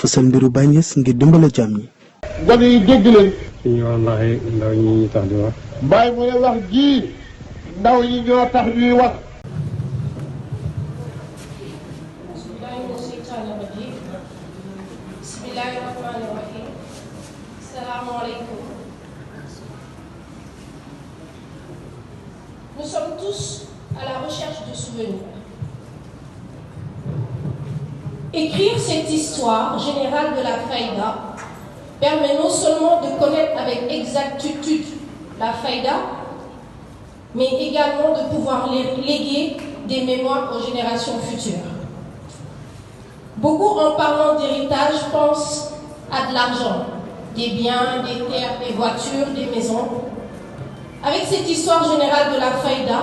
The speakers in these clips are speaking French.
fësal mbiru Baye Niass ngir dimbale jaam ñi. gone yi dégg leen. suñu wallaahi ndaw ñi tax di wax. Baye mu ne wax ji ndaw ñi ñoo tax ñuy wax. Nous sommes tous à la recherche de souvenirs. Écrire cette histoire générale de la Faïda permet non seulement de connaître avec exactitude la Faïda, mais également de pouvoir léguer des mémoires aux générations futures. Beaucoup, en parlant d'héritage, pensent à de l'argent, des biens, des terres, des voitures, des maisons. Avec cette histoire générale de la Faïda,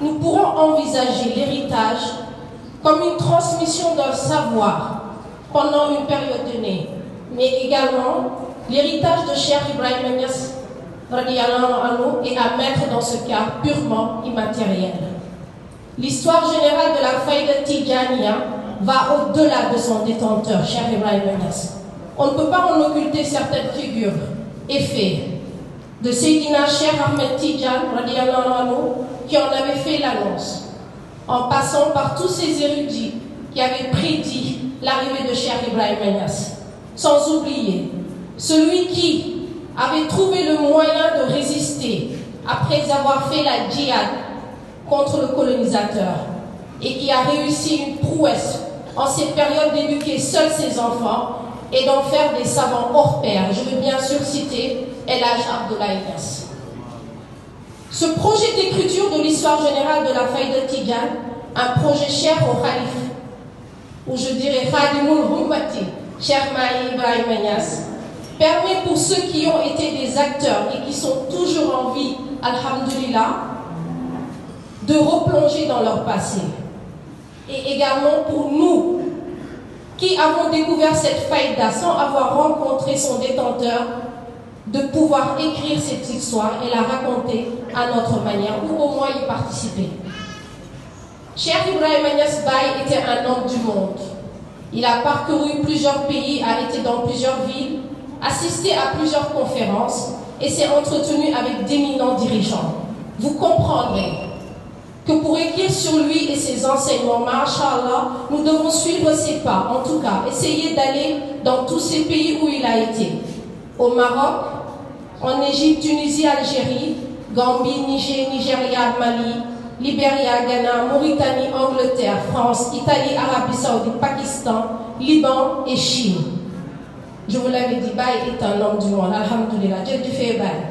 nous pourrons envisager l'héritage comme une transmission d'un savoir pendant une période donnée, mais également l'héritage de Cheikh Ibrahima Niass radiyallahu anhu est à mettre dans ce cas purement immatériel. L'histoire générale de la Faïda Tidjaniya va au-delà de son détenteur, Cheikh Ibrahima Niass. On ne peut pas en occulter certaines figures et faits de Seydina Cheikh Ahmed Tidjan radiyallahu anhu qui en avait fait l'annonce, en passant par tous ces érudits qui avaient prédit l'arrivée de Cheikh Ibrahima Niass, sans oublier celui qui avait trouvé le moyen de résister après avoir fait la djihad contre le colonisateur et qui a réussi une prouesse en cette période d'éduquer seuls ses enfants et d'en faire des savants hors pair. Je veux bien sûr citer El Hadj Abdoulaye Niass. Ce projet d'écriture de l'histoire générale de la Faïda Tidjane, un projet cher au Khalif, ou je dirais Khadimoul Ummati, Cheikh Mahi Ibrahima Niass, permet pour ceux qui ont été des acteurs et qui sont toujours en vie, alhamdulillah, de replonger dans leur passé. Et également pour nous, qui avons découvert cette faïda sans avoir rencontré son détenteur, de pouvoir écrire cette histoire et la raconter à notre manière, ou au moins y participer. Cheikh Ibrahima Niass Baye était un homme du monde. Il a parcouru plusieurs pays, a été dans plusieurs villes, assisté à plusieurs conférences et s'est entretenu avec d'éminents dirigeants. Vous comprendrez que pour écrire sur lui et ses enseignements, Masha'Allah, nous devons suivre ses pas, en tout cas, essayer d'aller dans tous ces pays où il a été. Au Maroc, en Égypte, Tunisie, Algérie, Gambie, Nigeria, Mali, Libéria, Ghana, Mauritanie, Angleterre, France, Italie, Arabie Saoudite, Pakistan, Liban et Chine. Je vous l'avais dit, Baye est un homme du monde, alhamdoulilah, Dieu du fait Baye.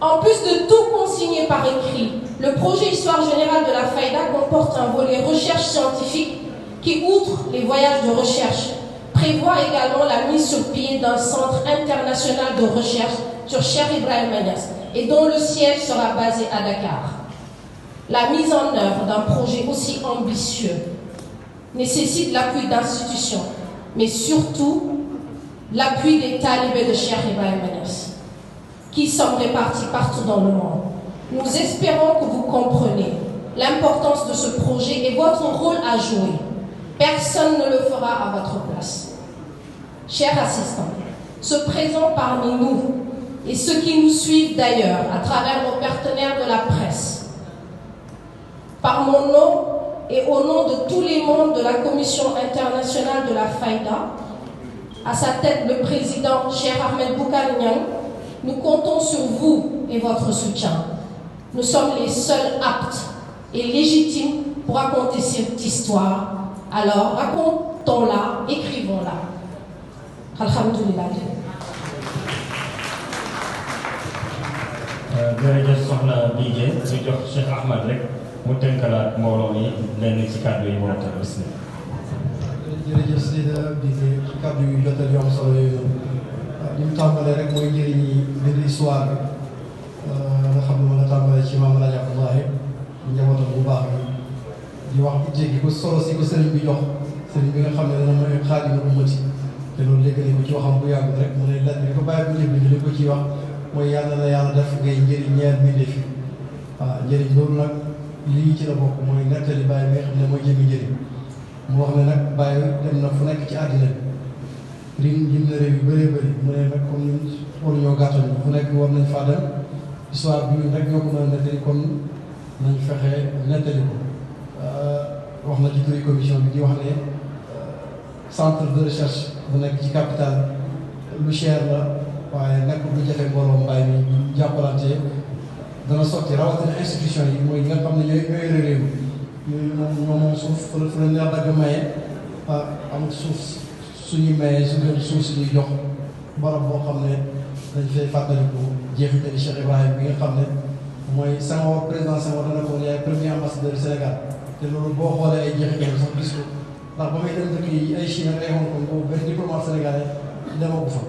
En plus de tout consigner par écrit, le projet Histoire générale de la Faïda comporte un volet recherche scientifique qui, outre les voyages de recherche, prévoit également la mise sur pied d'un centre international de recherche sur Cheikh Ibrahima Niass et dont le siège sera basé à Dakar. La mise en œuvre d'un projet aussi ambitieux nécessite l'appui d'institutions, mais surtout l'appui des talibés de Cheikh Ibrahima Niass, qui sont répartis partout dans le monde. Nous espérons que vous comprenez l'importance de ce projet et votre rôle à jouer. Personne ne le fera à votre place. Chers assistants, ceux présents parmi nous et ceux qui nous suivent d'ailleurs à travers nos partenaires de la presse, par mon nom et au nom de tous les membres de la Commission internationale de la Faïda, à sa tête le président Cheikh Ahmed Boukar Niang, nous comptons sur vous et votre soutien. Nous sommes les seuls aptes et légitimes pour raconter cette histoire. Alors racontons-la, écrivons-la. Alhamdulillah. jërëjëf soxna Bigué ñu jox Cheikh Ahmed rek mu tënkalaat mbooloo mi lenn ci kàddu yi moo tax bismillah. jërëjëf Seyda Bigué ci kàddu yu jotal yu am solo yooyu li mu tàmbalee rek mooy njëriñi biir histoire bi nga xam ne mën a tàmbalee ci maam Alaaji Abdoulaye njabootam bu baax bi di wax bu jéggi ko solo si ko sëriñ bi jox sëriñ bi nga xam ne dana mooy xaadimu ummati te loolu léegi nañ ko ci waxam bu yàgg rek mu ne laaj bi ko bàyyi bu njëkk bi li ko ciy wax mooy yàlla na yàlla def ngay njëriñ ñeer mbindeef yi waaw njëriñ loolu nag lii ci la bokk mooy nettali bàyyi bi nga xam ne mooy jëmi njëriñ mu wax ne nag bàyyi dem na fu nekk ci àddina bi lim na réew yu bëree bëri mu ne nag comme ñun waruñoo gàttal fu nekk war nañ faa dem histoire bi ñun rek ñoo ko mën a nettali kon nañ fexe nettali ko wax na ci turi commission bi di wax ne centre de recherche bu nekk ci capitale lu cher la waaye nag lu jafe mbooloo mbay mi ñu jàppalante dana sotti rawatina institution yi mooy nga xam ne ñooy réew ñoo moom suuf fu la neex dagg maye am suuf suñuy maye suuf suñuy jox barab boo xam ne dañ fay fàttaliku jeexitali Cheikh Ibrahima bi nga xam ne mooy Senghor président Senghor dana ko yaay premier ambassadeur Sénégal te loolu boo xoolee ay jeexitali sax gis ko ndax ba muy dem dëkk yi ay Chine ak ay Hong Kong boobu benn diplomate sénégalais demagu fa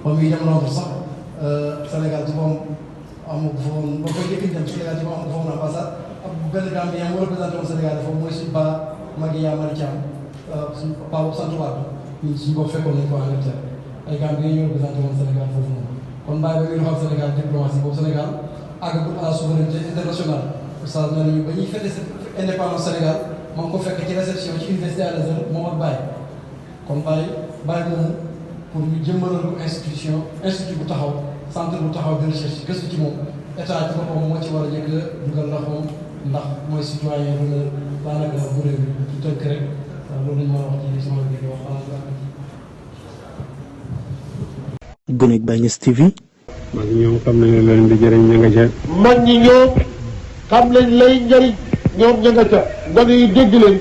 ba muy dem Londres sax Sénégal ci moom amu ko fa woon ba koy jëkk dem Sénégal ci moom amu ko fa woon ambassade ak benn Gambien mu représenté woon Sénégal foofu mooy suñu ba Magui Yamari Thiam suñu paa boobu sant waat ñun suñu bopp fekkoon nañ ko Angleterre ay Gambien ñu représenté woon Sénégal foofu noonu kon bàyyi ba muy doxal Sénégal diplomatie boobu Sénégal àggagul à la souveraineté internationale oustaz nee nañu ba ñuy fête indépendance Sénégal maa ngi ko fekk ci réception ci université Al-Azhar moom ak Baye kon Baye moomu pour ñu jëmmalal ko institut bu taxaw centre bu taxaw de recherche gëstu ci moom état ci boppam moo ci war a njëkk a dugal loxoom ndax mooy citoyen bu daanaka bu réew mi ci tënk rek loolu lañ mën a wax ci sama biir wax Gonek Baye Niass TV. mag ñoom xam nañu leen di jëriñ ña nga ca. mag ñi ñoom xam nañ lay njëriñ ñoom ña nga ca gone yi dégg leen